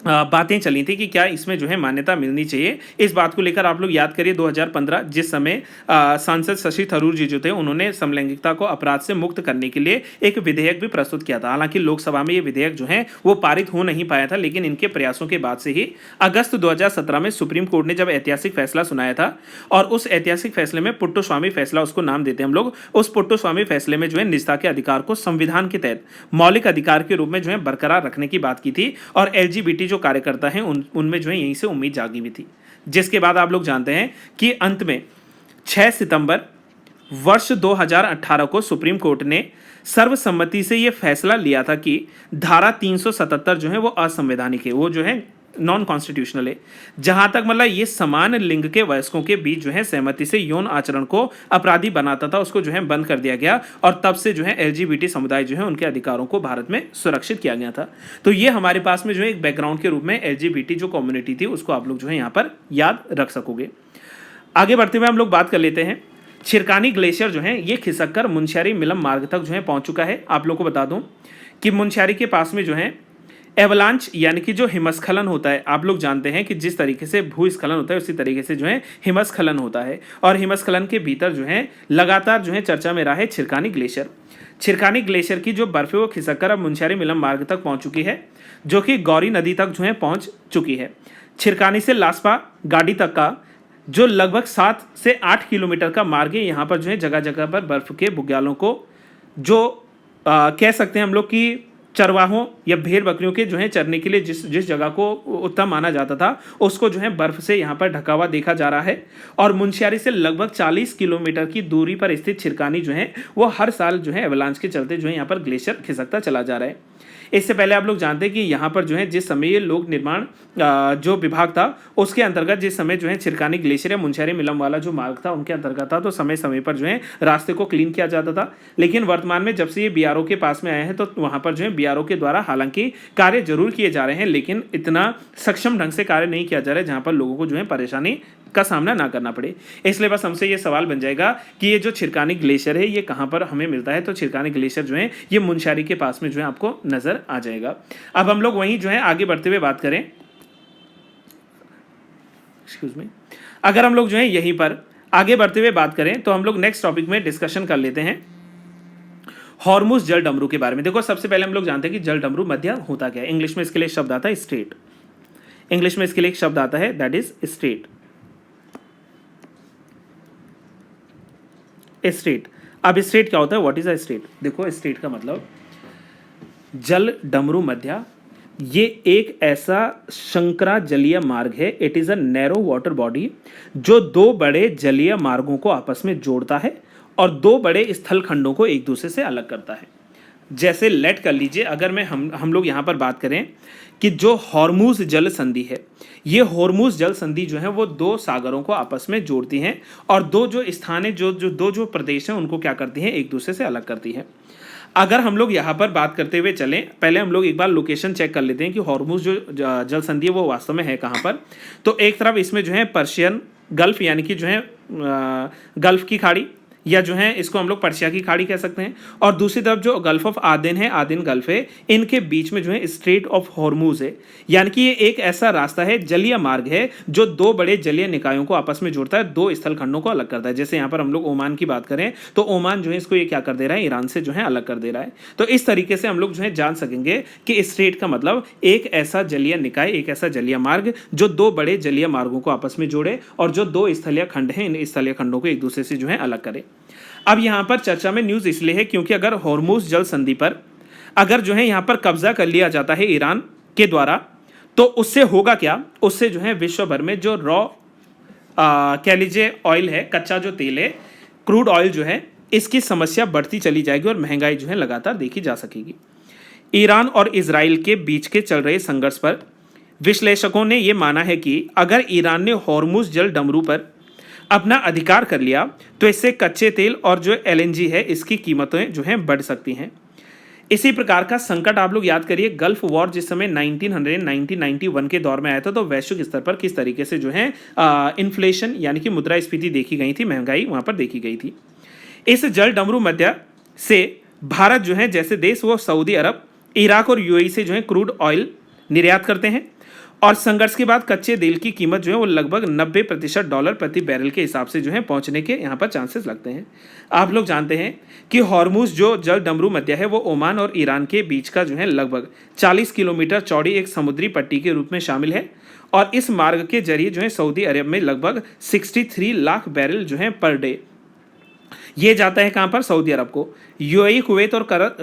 बातें चली थी कि क्या इसमें जो है मान्यता मिलनी चाहिए, इस बात को लेकर आप लोग याद करिए 2015 जिस समय सांसद शशि थरूर जी जो थे उन्होंने समलैंगिकता को अपराध से मुक्त करने के लिए एक विधेयक भी प्रस्तुत किया था। हालांकि लोकसभा में ये विधेयक जो है वो पारित हो नहीं पाया था, लेकिन इनके प्रयासों के बाद से ही अगस्त 2017 में सुप्रीम कोर्ट ने जब ऐतिहासिक फैसला सुनाया था और उस ऐतिहासिक फैसले में पुट्टस्वामी फैसला उसको नाम देते हैं हम लोग, उस पुट्टस्वामी फैसले में जो है निजता के अधिकार को संविधान के तहत मौलिक अधिकार के रूप में जो है बरकरार रखने की बात की थी और LGBT जो कार्यकर्ता हैं उनमें जो है यहीं से उम्मीद जागी हुई थी। जिसके बाद आप लोग जानते हैं कि अंत में 6 सितंबर वर्ष 2018 को सुप्रीम कोर्ट ने सर्वसम्मति से यह फैसला लिया था कि धारा 377 जो है वो असंवैधानिक है, वो जो है नॉन कॉन्स्टिट्यूशनल है। जहां तक मतलब ये समान लिंग के वयस्कों के बीच जो है सहमति से यौन आचरण को अपराधी बनाता था, उसको जो है बंद कर दिया गया और तब से जो है LGBT समुदाय जो है उनके अधिकारों को भारत में सुरक्षित किया गया था। तो ये हमारे पास में जो है एक बैकग्राउंड के रूप में LGBT जो कम्युनिटी थी उसको आप लोग जो है यहाँ पर याद रख सकोगे। आगे बढ़ते हुए हम लोग बात कर लेते हैं छिरकानी ग्लेशियर जो है ये खिसक कर मुनस्यारी मिलम मार्ग तक जो है पहुंच चुका है। आप लोग को बता दूं कि मुनस्यारी के पास में जो है एवलांच यानी कि जो हिमस्खलन होता है, आप लोग जानते हैं कि जिस तरीके से भूस्खलन होता है उसी तरीके से जो है हिमस्खलन होता है और हिमस्खलन के भीतर जो है लगातार जो है चर्चा में रहा है छिरकानी ग्लेशियर। छिरकानी ग्लेशियर की जो बर्फ है वो खिसक कर अब मुनस्यारी मिलम मार्ग तक पहुंच चुकी है जो कि गौरी नदी तक जो है पहुंच चुकी है। छिरकानी से लासपा गाड़ी तक का जो लगभग 7 से 8 किलोमीटर का मार्ग है, यहाँ पर जो है जगह जगह पर बर्फ के बुग्यालों को जो कह सकते हैं हम लोग कि चरवाहों या भेड़ बकरियों के जो है चरने के लिए जिस जगह को उत्तम माना जाता था उसको जो है बर्फ से यहाँ पर ढका हुआ देखा जा रहा है। और मुनस्यारी से लगभग 40 किलोमीटर की दूरी पर स्थित छिरकानी जो है वो हर साल जो है एवलांच के चलते जो है यहाँ पर ग्लेशियर खिसकता चला जा रहा है। इससे पहले आप लोग जानते हैं कि यहाँ पर जो है जिस समय ये लोक निर्माण जो विभाग था उसके अंतर्गत जिस समय जो है छिरकानी ग्लेशियर या मुनस्यारी मिलम वाला जो मार्ग था उनके अंतर्गत था, तो समय समय पर जो है रास्ते को क्लीन किया जाता था। लेकिन वर्तमान में जब से ये BRO के पास में आए हैं तो वहाँ पर जो है BRO के द्वारा हालांकि कार्य जरूर किए जा रहे हैं, लेकिन इतना सक्षम ढंग से कार्य नहीं किया जा रहा है जहाँ पर लोगों को जो है परेशानी का सामना ना करना पड़े। इसलिए बस हमसे ये सवाल बन जाएगा कि ये जो छिरकानी ग्लेशियर है ये कहाँ पर हमें मिलता है। तो छिरकानी ग्लेशियर जो है ये मुनस्यारी के पास में जो है आपको नजर आ जाएगा। अब हम लोग वहीं जो है आगे बढ़ते हुए बात करें, एक्सक्यूज मी, अगर हम लोग जो है यहीं पर आगे बढ़ते हुए बात करें तो हम लोग नेक्स्ट टॉपिक में डिस्कशन कर लेते हैं हॉर्मुज जल डमरू के बारे में। देखो सबसे पहले हम लोग जानते हैं कि जल डमरू मध्य होता क्या है। इंग्लिश में इसके लिए शब्द आता है स्ट्रेट। इंग्लिश में इसके लिए एक शब्द आता है दैट इज स्ट्रेट। स्ट्रेट। अब स्ट्रेट क्या होता है, व्हाट इज अ स्ट्रेट? देखो स्ट्रेट का मतलब जल डमरू मध्य ये एक ऐसा संकरा जलीय मार्ग है। It is a narrow water body जो दो बड़े जलीय मार्गों को आपस में जोड़ता है और दो बड़े स्थल खंडों को एक दूसरे से अलग करता है। जैसे लेट कर लीजिए, अगर मैं हम लोग यहाँ पर बात करें कि जो हॉर्मुज जल संधि है, ये हॉर्मुज जल संधि जो है वो दो सागरों को आपस में जोड़ती हैं और दो जो स्थान है जो प्रदेश हैं उनको क्या करती हैं, एक दूसरे से अलग करती है। अगर हम लोग यहाँ पर बात करते हुए चलें, पहले हम लोग एक बार लोकेशन चेक कर लेते हैं कि हॉर्मुज जो जल संधि है वो वास्तव में है कहाँ पर। तो एक तरफ इसमें जो है पर्शियन गल्फ यानी कि जो है गल्फ की खाड़ी या जो है इसको हम लोग पर्शिया की खाड़ी कह सकते हैं, और दूसरी तरफ जो गल्फ ऑफ आदेन है, आदेन गल्फ है, इनके बीच में जो है स्ट्रेट ऑफ हॉर्मुज है। यानी कि ये एक ऐसा रास्ता है, जलीय मार्ग है जो दो बड़े जलीय निकायों को आपस में जोड़ता है, दो स्थल खंडों को अलग करता है। जैसे यहाँ पर हम लोग ओमान की बात करें तो ओमान जो है इसको ये क्या कर दे रहा है, ईरान से जो है अलग कर दे रहा है। तो इस तरीके से हम लोग जो है जान सकेंगे कि स्ट्रेट का मतलब एक ऐसा जलीय निकाय, एक ऐसा जलीय मार्ग जो दो बड़े जलीय मार्गों को आपस में जोड़े और जो दो स्थलीय खंड हैं इन स्थलीय खंडों को एक दूसरे से जो है अलग करे। अब यहाँ पर चर्चा में न्यूज़ इसलिए है क्योंकि अगर हॉर्मुज जल संधि पर अगर जो है यहाँ पर कब्जा कर लिया जाता है ईरान के द्वारा, तो उससे होगा क्या, उससे जो है विश्व भर में जो रॉ कह लीजिए ऑयल है, कच्चा जो तेल है, क्रूड ऑयल जो है, इसकी समस्या बढ़ती चली जाएगी और महंगाई जो है लगातार देखी जा सकेगी। ईरान और इजराइल के बीच के चल रहे संघर्ष पर विश्लेषकों ने यह माना है कि अगर ईरान ने हॉर्मुज जल डमरू पर अपना अधिकार कर लिया तो इससे कच्चे तेल और जो एलएनजी है इसकी कीमतें जो हैं बढ़ सकती हैं। इसी प्रकार का संकट आप लोग याद करिए, गल्फ वॉर जिस समय 1991 के दौर में आया था, तो वैश्विक स्तर पर किस तरीके से जो है इन्फ्लेशन यानी कि मुद्रास्फीति देखी गई थी, महंगाई वहां पर देखी गई थी। इस जल डमरू मध्य से भारत जो है जैसे देश, वो सऊदी अरब, इराक और यूएई से जो है क्रूड ऑयल निर्यात करते हैं और संघर्ष के बाद कच्चे तेल की कीमत जो है वो लगभग 90% डॉलर प्रति बैरल के हिसाब से जो है पहुंचने के यहाँ पर चांसेस लगते हैं। आप लोग जानते हैं कि हॉर्मुज जो जल डमरू मध्य है वो ओमान और ईरान के बीच का जो है लगभग 40 किलोमीटर चौड़ी एक समुद्री पट्टी के रूप में शामिल है और इस मार्ग के जरिए जो है सऊदी अरब में लगभग 63 लाख बैरल जो है पर डे ये जाता है कहाँ पर, सऊदी अरब को। यूएई, कुवैत और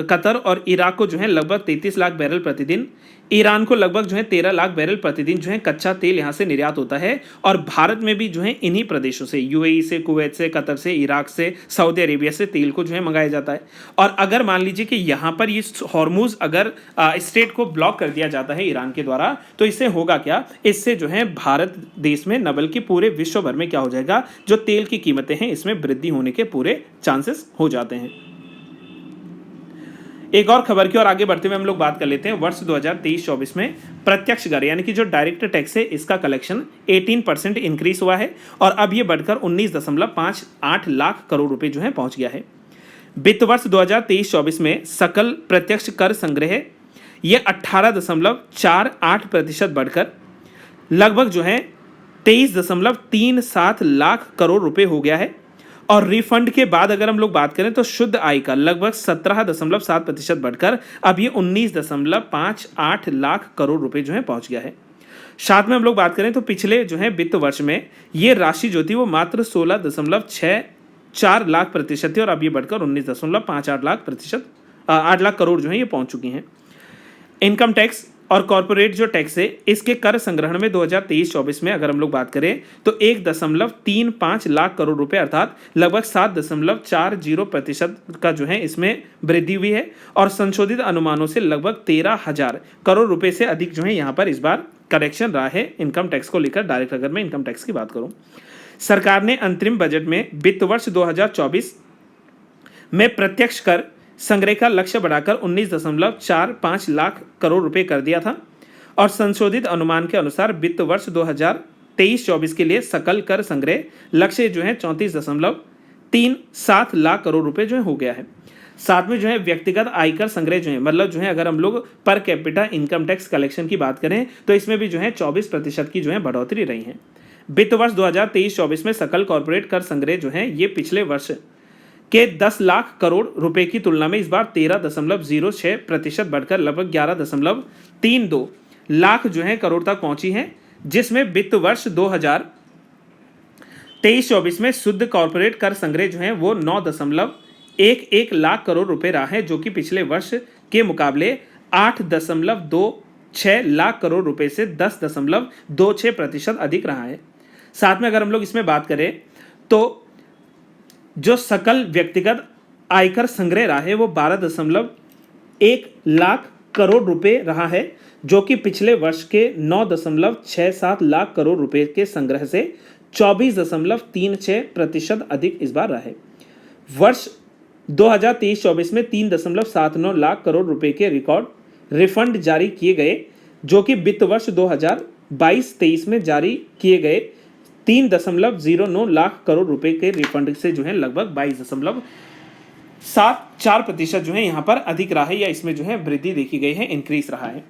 कतर और इराक को जो है लगभग 33 लाख बैरल प्रतिदिन, ईरान को लगभग जो है 13 लाख बैरल प्रतिदिन जो है कच्चा तेल यहाँ से निर्यात होता है और भारत में भी जो है इन्हीं प्रदेशों से, यूएई से, कुवैत से, कतर से, इराक से, सऊदी अरेबिया से तेल को जो है मंगाया जाता है। और अगर मान लीजिए कि यहाँ पर ये हॉर्मुज अगर स्ट्रेट को ब्लॉक कर दिया जाता है ईरान के द्वारा, तो इससे होगा क्या, इससे जो है भारत देश में न बल्कि पूरे विश्व भर में क्या हो जाएगा, जो तेल की कीमतें हैं इसमें वृद्धि होने के पूरे चांसेस हो जाते हैं। एक और खबर की ओर आगे बढ़ते हुए हम लोग बात कर लेते हैं। वर्ष 2023-24 में प्रत्यक्ष कर यानी कि जो डायरेक्ट टैक्स है इसका कलेक्शन 18% इंक्रीज हुआ है और अब ये बढ़कर 19.58 लाख करोड़ रुपए जो है पहुंच गया है। वित्त वर्ष 2023-24 में सकल प्रत्यक्ष कर संग्रह ये 18.48% बढ़कर लगभग जो है 23.37 लाख करोड़ रुपए हो गया है और रिफंड के बाद अगर हम लोग बात करें तो शुद्ध आय का लगभग 17.7% बढ़कर अब ये 19.58 लाख करोड़ रुपए जो है पहुंच गया है। साथ में हम लोग बात करें तो पिछले जो है वित्त वर्ष में ये राशि जो थी वो मात्र 16.64 लाख प्रतिशत थी और अब ये बढ़कर 19.58 लाख प्रतिशत 8 लाख करोड़ जो है ये पहुंच चुकी हैं। इनकम टैक्स और कॉर्पोरेट जो टैक्स है इसके कर संग्रहण में 2023-24 में अगर हम लोग बात करें तो 1.35 लाख करोड़ रुपए अर्थात लगभग 7.40% का जो है इसमें वृद्धि हुई है और संशोधित अनुमानों से लगभग 13,000 करोड़ रुपए से अधिक जो है यहाँ पर इस बार करेक्शन रहा है इनकम टैक्स को लेकर। डायरेक्ट अगर मैं इनकम टैक्स की बात करूँ, सरकार ने अंतरिम बजट में वित्त वर्ष 2024 में प्रत्यक्ष कर संग्रह का लक्ष्य बढ़ाकर 19.45 लाख करोड़ रुपए कर दिया था और संशोधित अनुमान के अनुसार वित्त वर्ष 2023-24 के लिए सकल कर संग्रह लक्ष्य जो है 34.37 लाख करोड़ रुपए जो है हो गया है। साथ में जो है व्यक्तिगत आयकर संग्रह जो है मतलब जो है अगर हम लोग per capita income tax collection की बात करें तो इसमें भी जो है 24% की जो है बढ़ोतरी रही है। वित्त वर्ष 2023-24 में सकल कॉर्पोरेट कर संग्रह जो है ये पिछले वर्ष के 10 लाख करोड़ रुपए की तुलना में इस बार 13.06% बढ़कर लगभग 11.32 लाख जो है करोड़ तक पहुंची है, जिसमें वित्त वर्ष 2023-24 में शुद्ध कॉर्पोरेट कर संग्रह जो है वो 9.11 लाख करोड़ रुपए रहा है, जो कि पिछले वर्ष के मुकाबले 8.26 लाख करोड़ रुपए से 10.26% अधिक रहा है। साथ में अगर हम लोग इसमें बात करें तो जो सकल व्यक्तिगत आयकर संग्रह रहा है वो 12.1 लाख करोड़ रुपए रहा है, जो कि पिछले वर्ष के 9.67 लाख करोड़ रुपए के संग्रह से 24.36% अधिक इस बार रहा है। वर्ष 2023-24 में 3.79 लाख करोड़ रुपए के रिकॉर्ड रिफंड जारी किए गए, जो कि वित्त वर्ष 2022-23 में जारी किए गए 3.09 लाख करोड़ रुपए के रिफंड से जो है लगभग 22.74% जो है यहाँ पर अधिक रहा है या इसमें जो है वृद्धि देखी गई है, इंक्रीज रहा है।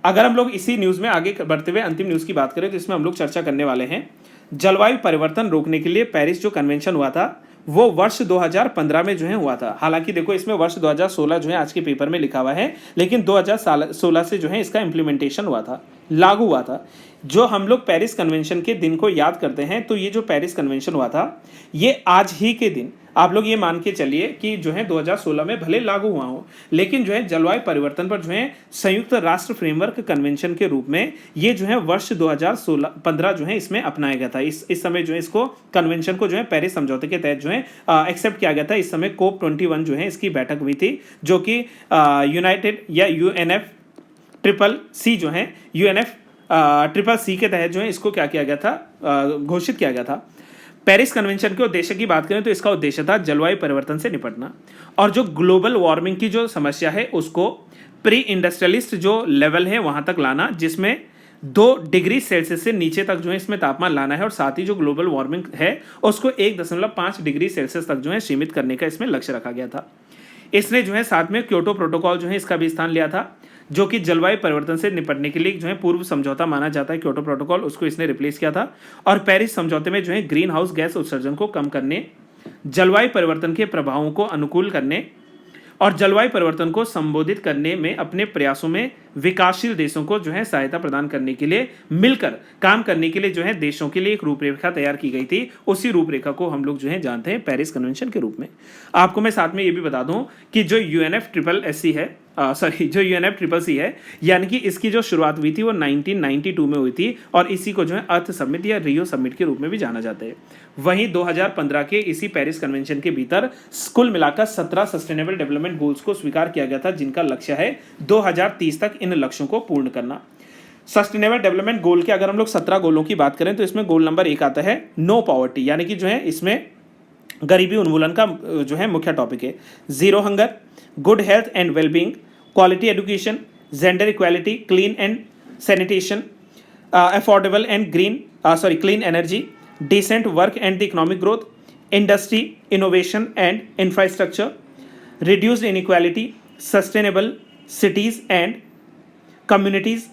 अगर हम लोग इसी न्यूज़ में आगे बढ़ते हुए अंतिम न्यूज़ की बात करें तो इसमें हम लोग चर्चा करने वाले हैं जलवायु परिवर्तन रोकने के लिए पेरिस जो कन्वेंशन हुआ था वो वर्ष 2015 में जो है हुआ था। हालांकि देखो इसमें वर्ष 2016 जो है आज के पेपर में लिखा हुआ है, लेकिन 2016 से जो है इसका इम्प्लीमेंटेशन हुआ था। लागू हुआ था। जो हम लोग पेरिस कन्वेंशन के दिन को याद करते हैं, तो ये जो पेरिस कन्वेंशन हुआ था ये आज ही के दिन, आप लोग ये मान के चलिए कि जो है 2016 में भले लागू हुआ हो, लेकिन जो है जलवायु परिवर्तन पर जो है संयुक्त राष्ट्र फ्रेमवर्क कन्वेंशन के रूप में ये जो है वर्ष 2015 जो है इसमें अपनाया गया था। इस समय जो है इसको कन्वेंशन को जो है पेरिस समझौते के तहत जो है एक्सेप्ट किया गया था। इस समय COP21 जो है इसकी बैठक हुई थी, जो कि यूनाइटेड या UNFCCC जो है UNFCCC के तहत जो है इसको क्या किया गया था, घोषित किया गया था। पेरिस कन्वेंशन के उद्देश्य की बात करें तो इसका उद्देश्य था जलवायु परिवर्तन से निपटना और जो ग्लोबल वार्मिंग की जो समस्या है उसको प्री इंडस्ट्रियलिस्ट जो लेवल है वहां तक लाना, जिसमें 2 डिग्री सेल्सियस से नीचे तक जो है इसमें तापमान लाना है और साथ ही जो ग्लोबल वार्मिंग है उसको 1.5 डिग्री सेल्सियस तक जो है सीमित करने का इसमें लक्ष्य रखा गया था। इसने जो है साथ में क्योटो प्रोटोकॉल जो है इसका भी स्थान लिया था, जो कि जलवायु परिवर्तन से निपटने के लिए जो है पूर्व समझौता माना जाता है। क्योटो प्रोटोकॉल उसको इसने रिप्लेस किया था और पेरिस समझौते में जो है ग्रीन हाउस गैस उत्सर्जन को कम करने, जलवायु परिवर्तन के प्रभावों को अनुकूल करने और जलवायु परिवर्तन को संबोधित करने में अपने प्रयासों में विकासशील देशों को जो है सहायता प्रदान करने के लिए मिलकर काम करने के लिए जो है देशों के लिए एक रूपरेखा तैयार की गई थी। उसी रूपरेखा को हम लोग जो है जानते हैं पेरिस कन्वेंशन के रूप में। आपको मैं साथ में ये भी बता दूं कि जो UNFCCC है, जो UNFCCC है, यानी कि इसकी जो शुरुआत हुई थी वो 1992 में हुई थी और इसी को जो है अर्थ समिट या रियो समिट के रूप में भी जाना जाता है। वहीं 2015 के इसी पेरिस कन्वेंशन के भीतर कुल मिलाकर 17 सस्टेनेबल डेवलपमेंट गोल्स को स्वीकार किया गया था, जिनका लक्ष्य है 2030 तक इन लक्ष्यों को पूर्ण करना। सस्टेनेबल डेवलपमेंट गोल के अगर हम लोग 17 गोलों की बात करें तो इसमें गोल नंबर 1 आता है नो पॉवर्टी, यानी कि जो है इसमें गरीबी उन्मूलन का जो है मुख्य टॉपिक है। 0 hunger, good health and wellbeing, quality education, gender equality, clean and sanitation, affordable and clean energy, decent work and the economic growth, industry, innovation and infrastructure, reduced inequality, sustainable cities and communities,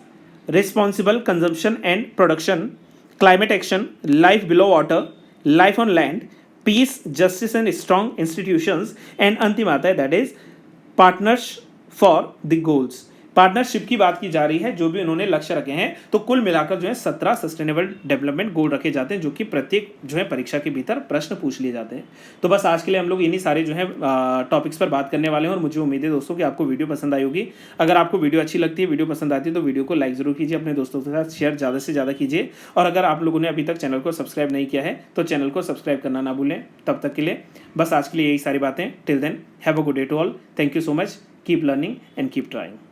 responsible consumption and production, climate action, life below water, life on land, peace, justice and strong institutions, and अंतिम आता है that is partners for the goals। Partnership की बात की जा रही है, जो भी उन्होंने लक्ष्य रखे हैं। तो कुल मिलाकर जो है 17 सस्टेनेबल डेवलपमेंट गोल रखे जाते हैं, जो कि प्रत्येक जो है परीक्षा के भीतर प्रश्न पूछ लिए जाते हैं। तो बस आज के लिए हम लोग इन्हीं सारे जो है टॉपिक्स पर बात करने वाले हैं और मुझे उम्मीद है दोस्तों कि आपको वीडियो पसंद आई होगी। अगर आपको वीडियो अच्छी लगती है, वीडियो पसंद आती है तो वीडियो को लाइक जरूर कीजिए, अपने दोस्तों के साथ शेयर ज़्यादा से ज़्यादा कीजिए और अगर आप लोगों ने अभी तक चैनल को सब्सक्राइब नहीं किया है तो चैनल को सब्सक्राइब करना ना भूलें। तब तक के लिए बस आज के लिए यही सारी बातें। Till then have a good day to all. Thank you so much. Keep learning and keep trying.